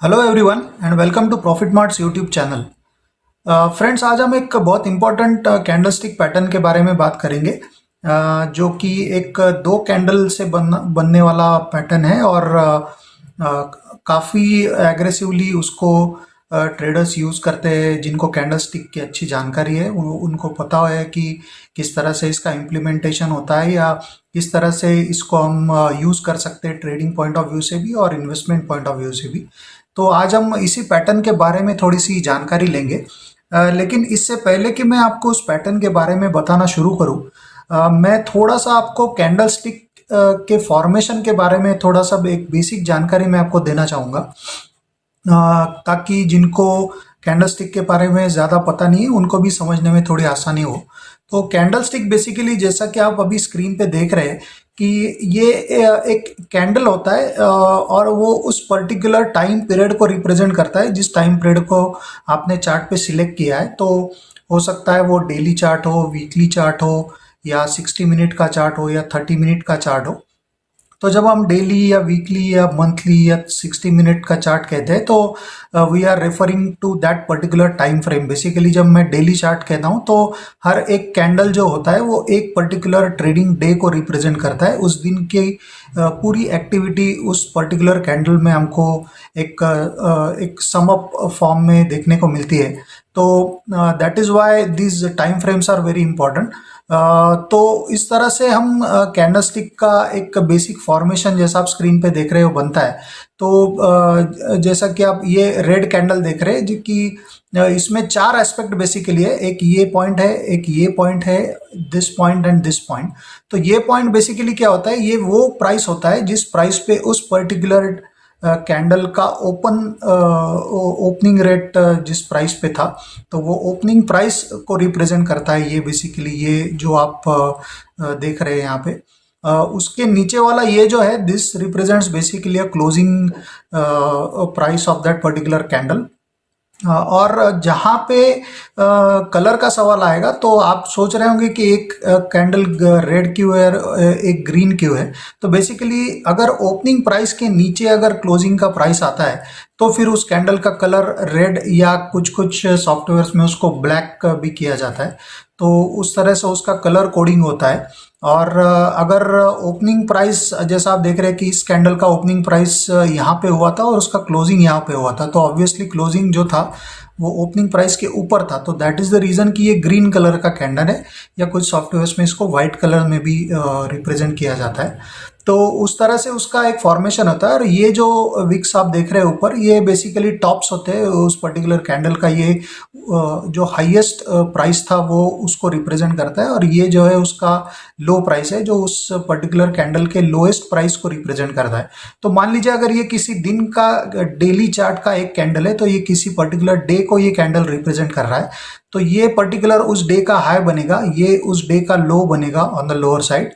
Hello everyone and welcome to Profit Marts YouTube channel. Friends, आज हम एक बहुत इंपॉर्टेंट कैंडलस्टिक पैटर्न के बारे में बात करेंगे, जो कि एक दो कैंडल से बनने वाला पैटर्न है और काफ़ी एग्रेसिवली उसको ट्रेडर्स यूज़ करते हैं। जिनको कैंडलस्टिक की अच्छी जानकारी है उनको पता है कि किस तरह से इसका इम्प्लीमेंटेशन होता है या किस तरह से इसको हम यूज़ कर सकते हैं ट्रेडिंग पॉइंट ऑफ व्यू से भी और इन्वेस्टमेंट पॉइंट ऑफ व्यू से भी। तो आज हम इसी पैटर्न के बारे में थोड़ी सी जानकारी लेंगे। लेकिन इससे पहले कि मैं आपको उस पैटर्न के बारे में बताना शुरू करूं, मैं थोड़ा सा आपको कैंडलस्टिक के फॉर्मेशन के बारे में थोड़ा सा एक बेसिक जानकारी मैं आपको देना चाहूँगा, ताकि जिनको कैंडलस्टिक के बारे में ज़्यादा पता नहीं है उनको भी समझने में थोड़ी आसानी हो। तो कैंडलस्टिक बेसिकली, जैसा कि आप अभी स्क्रीन पे देख रहे हैं, कि ये एक कैंडल होता है और वो उस पर्टिकुलर टाइम पीरियड को रिप्रेजेंट करता है जिस टाइम पीरियड को आपने चार्ट पे सिलेक्ट किया है। तो हो सकता है वो डेली चार्ट हो, वीकली चार्ट हो, या 60 मिनट का चार्ट हो, या 30 मिनट का चार्ट हो। तो जब हम डेली या वीकली या मंथली या 60 मिनट का चार्ट कहते हैं, तो we are referring to that particular time frame. Basically जब मैं डेली चार्ट कहता हूँ तो हर एक कैंडल जो होता है वो एक पर्टिकुलर ट्रेडिंग डे को रिप्रेजेंट करता है। उस दिन की पूरी एक्टिविटी उस पर्टिकुलर कैंडल में हमको एक सम अप फॉर्म में देखने को मिलती है। तो that is why this time frames are very important. तो इस तरह से हम कैंडलस्टिक का एक बेसिक फॉर्मेशन, जैसा आप स्क्रीन पे देख रहे हो, बनता है। तो जैसा कि आप ये रेड कैंडल देख रहे हैं, जो कि इसमें चार एस्पेक्ट बेसिकली है। एक ये पॉइंट है, एक ये पॉइंट है, this point and this point. तो ये पॉइंट बेसिकली क्या होता है, ये वो प्राइस होता है जिस प्राइस पे उस पर्टिकुलर कैंडल का ओपनिंग रेट जिस प्राइस पे था, तो वो ओपनिंग प्राइस को रिप्रेजेंट करता है। ये बेसिकली ये जो आप देख रहे हैं यहाँ पे, उसके नीचे वाला ये जो है, this represents basically a closing price of that particular candle. और जहाँ पे कलर का सवाल आएगा, तो आप सोच रहे होंगे कि एक कैंडल रेड क्यों है और एक ग्रीन क्यों है। तो बेसिकली अगर ओपनिंग प्राइस के नीचे अगर क्लोजिंग का प्राइस आता है, तो फिर उस कैंडल का कलर रेड, या कुछ कुछ सॉफ्टवेयर्स में उसको ब्लैक भी किया जाता है। तो उस तरह से उसका कलर कोडिंग होता है। और अगर ओपनिंग प्राइस, जैसा आप देख रहे हैं कि इस कैंडल का ओपनिंग प्राइस यहाँ पे हुआ था और उसका क्लोजिंग यहाँ पे हुआ था, तो ऑब्वियसली क्लोजिंग जो था वो ओपनिंग प्राइस के ऊपर था। तो दैट इज़ द रीज़न कि ये ग्रीन कलर का कैंडल है, या कुछ सॉफ्टवेयर्स में इसको वाइट कलर में भी रिप्रेजेंट किया जाता है। तो उस तरह से उसका एक फॉर्मेशन होता है। और ये जो विक्स आप देख रहे हैं ऊपर, ये बेसिकली टॉप्स होते हैं उस पर्टिकुलर कैंडल का। ये जो हाईएस्ट प्राइस था वो उसको रिप्रेजेंट करता है, और ये जो है उसका लो प्राइस है जो उस पर्टिकुलर कैंडल के लोएस्ट प्राइस को रिप्रेजेंट करता है। तो मान लीजिए अगर ये किसी दिन का डेली चार्ट का एक कैंडल है, तो ये किसी पर्टिकुलर डे को ये कैंडल रिप्रेजेंट कर रहा है। तो ये पर्टिकुलर उस डे का हाई बनेगा, ये उस डे का लो बनेगा ऑन द लोअर साइड,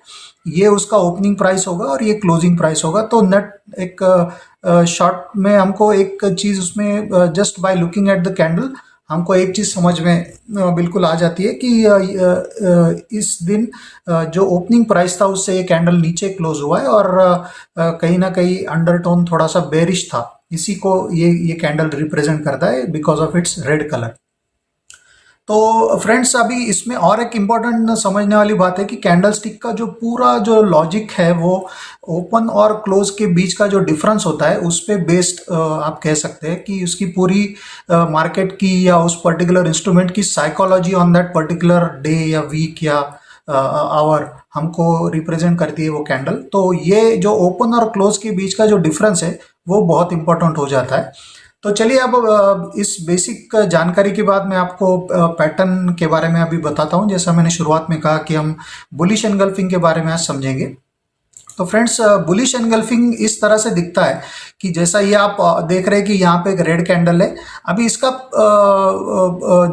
ये उसका ओपनिंग प्राइस होगा और ये क्लोजिंग प्राइस होगा। तो नेट एक शॉर्ट में हमको एक चीज़ उसमें, just by looking at the candle, हमको एक चीज़ समझ में बिल्कुल आ जाती है कि इस दिन जो ओपनिंग प्राइस था उससे ये कैंडल नीचे क्लोज हुआ है, और कहीं ना कहीं अंडरटोन थोड़ा सा बेरिश था। इसी को ये कैंडल रिप्रेजेंट करता है because of its red colour. तो फ्रेंड्स, अभी इसमें और एक इम्पॉर्टेंट समझने वाली बात है कि कैंडलस्टिक का जो पूरा जो लॉजिक है, वो ओपन और क्लोज के बीच का जो डिफरेंस होता है उस पे बेस्ड आप कह सकते हैं कि उसकी पूरी मार्केट की या उस पर्टिकुलर इंस्ट्रूमेंट की psychology on that particular day या वीक या आवर हमको रिप्रेजेंट करती है वो कैंडल। तो ये जो ओपन और क्लोज के बीच का जो डिफरेंस है वो बहुत इंपॉर्टेंट हो जाता है। तो चलिए, अब इस बेसिक जानकारी के बाद मैं आपको पैटर्न के बारे में अभी बताता हूं। जैसा मैंने शुरुआत में कहा कि हम बुलिश एनगल्फिंग के बारे में आज समझेंगे। तो फ्रेंड्स, बुलिश एनगल्फिंग इस तरह से दिखता है कि जैसा ये आप देख रहे हैं कि यहाँ पे एक रेड कैंडल है। अभी इसका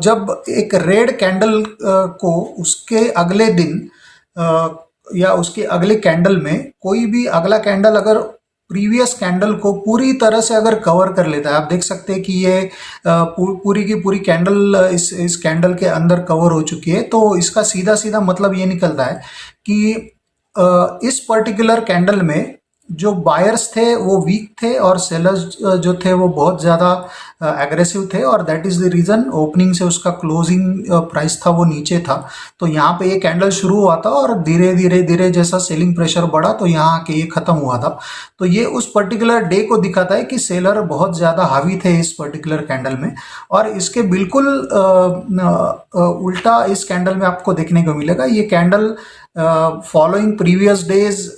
जब एक रेड कैंडल को उसके अगले दिन या उसके अगले कैंडल में कोई भी अगला कैंडल अगर प्रीवियस कैंडल को पूरी तरह से अगर कवर कर लेता है, आप देख सकते हैं कि ये पूरी की पूरी कैंडल इस कैंडल के अंदर कवर हो चुकी है। तो इसका सीधा सीधा मतलब ये निकलता है कि इस पर्टिकुलर कैंडल में जो बायर्स थे वो वीक थे और सेलर्स जो थे वो बहुत ज़्यादा एग्रेसिव थे, और that is the reason opening से उसका क्लोजिंग प्राइस था वो नीचे था। तो यहाँ पे ये कैंडल शुरू हुआ था और धीरे धीरे धीरे जैसा सेलिंग प्रेशर बढ़ा तो यहाँ आके ये ख़त्म हुआ था। तो ये उस पर्टिकुलर डे को दिखाता है कि सेलर बहुत ज़्यादा हावी थे इस पर्टिकुलर कैंडल में। और इसके बिल्कुल उल्टा इस कैंडल में आपको देखने को मिलेगा। ये candle following previous days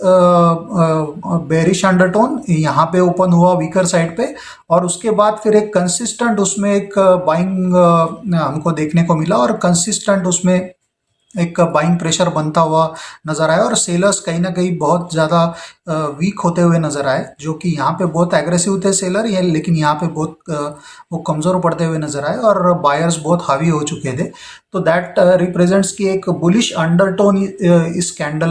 bearish undertone यहाँ पे ओपन हुआ वीकर साइड पे, और उसके बाद फिर एक कंसिस्टेंट उसमें एक बाइंग हमको देखने को मिला, और कंसिस्टेंट उसमें एक बाइंग प्रेशर बनता हुआ नजर आया, और सेलर्स कहीं ना कहीं बहुत ज़्यादा वीक होते हुए नजर आए, जो कि यहाँ पे बहुत एग्रेसिव थे सेलर ये, लेकिन यहाँ पे बहुत वो कमज़ोर पड़ते हुए नजर आए और बायर्स बहुत हावी हो चुके थे। तो दैट रिप्रेजेंट्स की एक बुलिश अंडरटोन इस कैंडल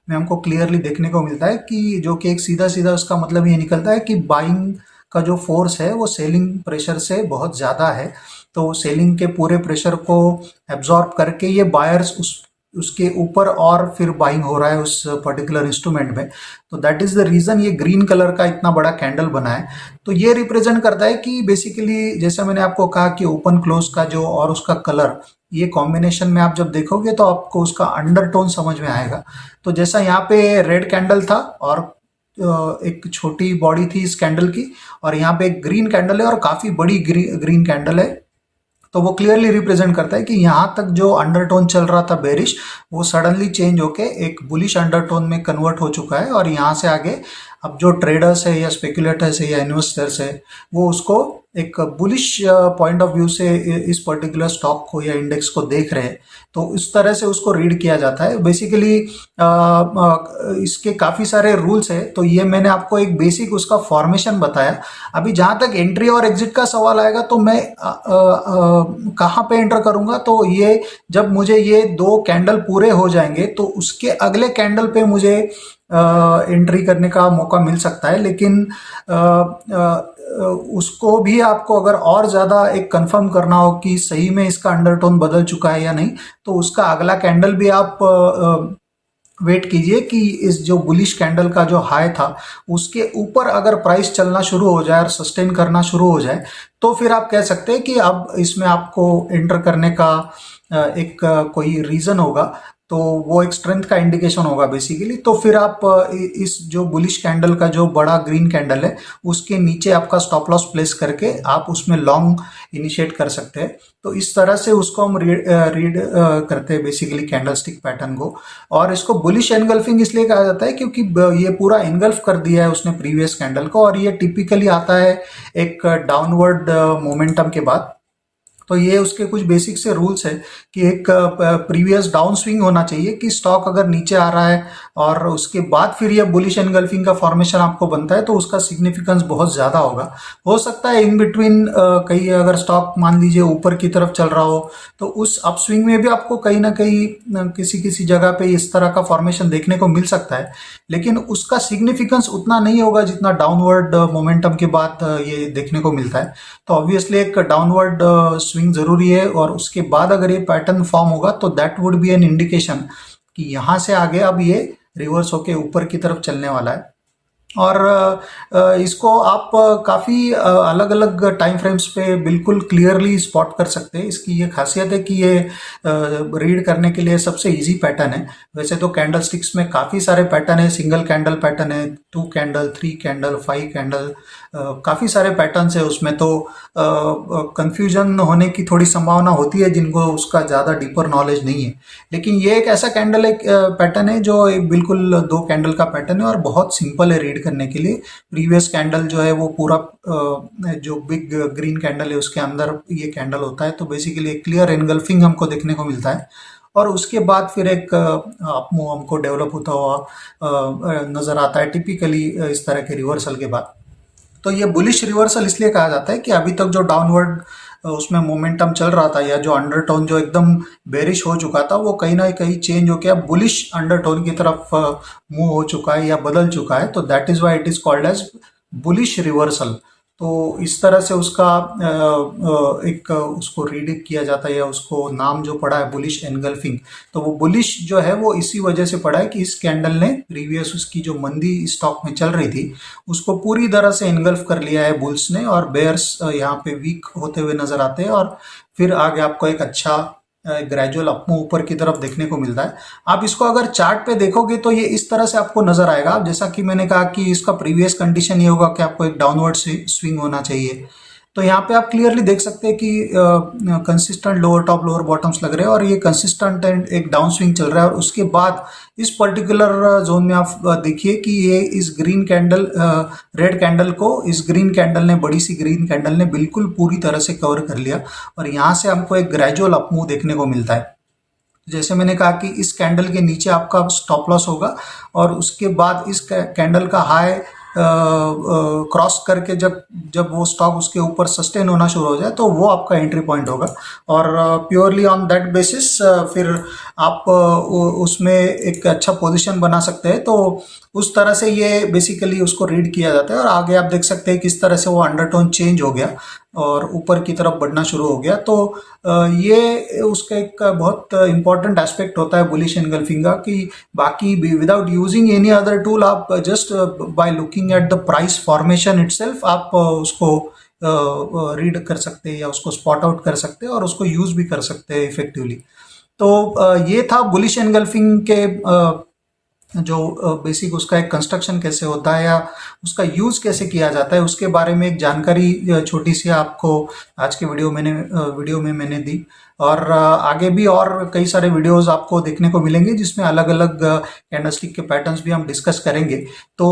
में हमको क्लियरली देखने को मिलता है, कि जो कि एक सीधा सीधा उसका मतलब ये निकलता है कि बाइंग का जो फोर्स है वो सेलिंग प्रेशर से बहुत ज़्यादा है। तो सेलिंग के पूरे प्रेशर को एब्जॉर्ब करके ये बायर्स उसके ऊपर और फिर बाइंग हो रहा है उस पर्टिकुलर इंस्ट्रूमेंट में। तो दैट इज़ द रीज़न ये ग्रीन कलर का इतना बड़ा कैंडल बना है। तो ये रिप्रेजेंट करता है कि बेसिकली जैसे मैंने आपको कहा कि ओपन क्लोज का जो और उसका कलर, ये कॉम्बिनेशन में आप जब देखोगे तो आपको उसका अंडरटोन समझ में आएगा। तो जैसा यहाँ पे रेड कैंडल था और एक छोटी बॉडी थी इस कैंडल की, और यहाँ पे एक ग्रीन कैंडल है और काफ़ी बड़ी ग्रीन कैंडल है। तो वो क्लियरली रिप्रेजेंट करता है कि यहाँ तक जो अंडरटोन चल रहा था बेरिश, वो सडनली चेंज होके एक बुलिश अंडरटोन में कन्वर्ट हो चुका है, और यहाँ से आगे अब जो ट्रेडर्स है या स्पेकुलेटर्स है या इन्वेस्टर्स है वो उसको एक बुलिश पॉइंट ऑफ व्यू से इस पर्टिकुलर स्टॉक को या इंडेक्स को देख रहे हैं। तो इस तरह से उसको रीड किया जाता है बेसिकली। इसके काफ़ी सारे रूल्स है, तो ये मैंने आपको एक बेसिक उसका फॉर्मेशन बताया। अभी जहाँ तक एंट्री और एग्जिट का सवाल आएगा तो मैं कहाँ पे एंटर करूँगा, तो ये जब मुझे ये दो कैंडल पूरे हो जाएंगे तो उसके अगले कैंडल पे मुझे एंट्री करने का मौका मिल सकता है। लेकिन उसको भी आपको अगर और ज़्यादा एक कंफर्म करना हो कि सही में इसका अंडरटोन बदल चुका है या नहीं, तो उसका अगला कैंडल भी आप वेट कीजिए कि इस जो बुलिश कैंडल का जो हाई था उसके ऊपर अगर प्राइस चलना शुरू हो जाए और सस्टेन करना शुरू हो जाए, तो फिर आप कह सकते हैं कि अब इसमें आपको एंटर करने का एक कोई रीज़न होगा। तो वो एक स्ट्रेंथ का इंडिकेशन होगा बेसिकली। तो फिर आप इस जो बुलिश कैंडल का जो बड़ा ग्रीन कैंडल है उसके नीचे आपका स्टॉप लॉस प्लेस करके आप उसमें लॉन्ग इनिशिएट कर सकते हैं। तो इस तरह से उसको हम रीड करते हैं बेसिकली कैंडल स्टिक पैटर्न को। और इसको बुलिश एनगल्फिंग इसलिए कहा जाता है क्योंकि ये पूरा एनगल्फ कर दिया है उसने प्रीवियस कैंडल को, और ये टिपिकली आता है एक डाउनवर्ड मोमेंटम के बाद। तो ये उसके कुछ बेसिक से रूल्स है कि एक प्रीवियस डाउन स्विंग होना चाहिए, कि स्टॉक अगर नीचे आ रहा है और उसके बाद फिर ये बुलिश एनगल्फिंग का फॉर्मेशन आपको बनता है तो उसका सिग्निफिकेंस बहुत ज़्यादा होगा। हो सकता है इन बिटवीन कहीं अगर स्टॉक मान लीजिए ऊपर की तरफ चल रहा हो तो उस अप स्विंग में भी आपको कहीं ना कहीं किसी किसी जगह पे इस तरह का फॉर्मेशन देखने को मिल सकता है, लेकिन उसका सिग्निफिकेंस उतना नहीं होगा जितना डाउनवर्ड मोमेंटम के बाद ये देखने को मिलता है। तो ऑब्वियसली एक डाउनवर्ड स्विंग जरूरी है, और उसके बाद अगर ये पैटर्न फॉर्म होगा तो that would be an indication कि यहाँ से आगे अब ये रिवर्स होके ऊपर की तरफ चलने वाला है। और इसको आप काफ़ी अलग अलग टाइम फ्रेम्स पे बिल्कुल क्लियरली स्पॉट कर सकते हैं। इसकी ये खासियत है कि ये रीड करने के लिए सबसे इजी पैटर्न है। वैसे तो कैंडल स्टिक्स में काफ़ी सारे पैटर्न है, सिंगल कैंडल पैटर्न है, 2 कैंडल, 3 कैंडल, 5 कैंडल, काफ़ी सारे पैटर्न्स है उसमें। तो कंफ्यूजन होने की थोड़ी संभावना होती है जिनको उसका ज़्यादा डीपर नॉलेज नहीं है। लेकिन ये एक ऐसा कैंडल एक पैटर्न है जो एक बिल्कुल 2 कैंडल का पैटर्न है और बहुत सिंपल है रीड करने के लिए। प्रीवियस कैंडल जो है वो पूरा जो बिग ग्रीन कैंडल है उसके अंदर ये कैंडल होता है, तो बेसिकली एक क्लियर एनगल्फिंग हमको देखने को मिलता है। और उसके बाद फिर एक अप मूव हमको डेवलप होता हुआ नज़र आता है टिपिकली इस तरह के रिवर्सल के बाद। तो ये बुलिश रिवर्सल इसलिए कहा जाता है कि अभी तक जो डाउनवर्ड उसमें मोमेंटम चल रहा था या जो अंडरटोन जो एकदम बेरिश हो चुका था वो कहीं ना कहीं चेंज होकर अब बुलिश अंडरटोन की तरफ मूव हो चुका है या बदल चुका है। तो that is why it is called as bullish reversal. तो इस तरह से उसका एक उसको रीड किया जाता है, या उसको नाम जो पड़ा है बुलिश एनगल्फिंग। तो वो बुलिश जो है वो इसी वजह से पड़ा है कि इस कैंडल ने प्रीवियस उसकी जो मंदी स्टॉक में चल रही थी उसको पूरी तरह से इनगल्फ कर लिया है बुल्स ने, और बेयर्स यहाँ पे वीक होते हुए नजर आते हैं, और फिर आगे आपको एक अच्छा ग्रेजुअल अपमूव ऊपर की तरफ देखने को मिलता है। आप इसको अगर चार्ट पे देखोगे तो ये इस तरह से आपको नजर आएगा। जैसा कि मैंने कहा कि इसका प्रीवियस कंडीशन ये होगा कि आपको एक डाउनवर्ड स्विंग होना चाहिए। तो यहाँ पे आप क्लियरली देख सकते हैं कि consistent lower top lower bottoms लग रहे हैं, और ये कंसिस्टेंट एंड एक डाउन स्विंग चल रहा है। और उसके बाद इस पर्टिकुलर जोन में आप देखिए कि ये इस ग्रीन कैंडल रेड कैंडल को इस ग्रीन कैंडल ने, बड़ी सी ग्रीन कैंडल ने बिल्कुल पूरी तरह से कवर कर लिया, और यहाँ से हमको एक ग्रेजुअल अपमूव देखने को मिलता है। जैसे मैंने कहा कि इस कैंडल के नीचे आपका स्टॉप लॉस होगा, और उसके बाद इस कैंडल का हाई क्रॉस करके जब जब वो स्टॉक उसके ऊपर सस्टेन होना शुरू हो जाए तो वो आपका एंट्री पॉइंट होगा। और प्योरली ऑन दैट बेसिस फिर आप उसमें एक अच्छा पोजीशन बना सकते हैं। तो उस तरह से ये बेसिकली उसको रीड किया जाता है। और आगे आप देख सकते हैं किस तरह से वो अंडरटोन चेंज हो गया और ऊपर की तरफ बढ़ना शुरू हो गया। तो ये उसका एक बहुत इंपॉर्टेंट एस्पेक्ट होता है बुलिश एनगल्फिंग का, कि बाकी without using any other tool आप just by looking at the price formation itself आप उसको रीड कर सकते हैं, या उसको स्पॉट आउट कर सकते हैं, और उसको यूज भी कर सकते हैं इफेक्टिवली। तो ये था बुलिश एनगल्फिंग के जो बेसिक उसका एक कंस्ट्रक्शन कैसे होता है, या उसका यूज़ कैसे किया जाता है, उसके बारे में एक जानकारी छोटी सी आपको आज के वीडियो में मैंने दी। और आगे भी और कई सारे वीडियोस आपको देखने को मिलेंगे जिसमें अलग अलग कैंडलस्टिक के पैटर्न्स भी हम डिस्कस करेंगे। तो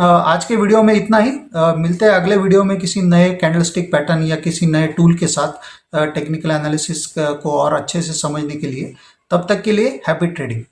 आज के वीडियो में इतना ही। मिलते हैं अगले वीडियो में किसी नए कैंडलस्टिक पैटर्न या किसी नए टूल के साथ टेक्निकल एनालिसिस को और अच्छे से समझने के लिए। तब तक के लिए हैप्पी ट्रेडिंग।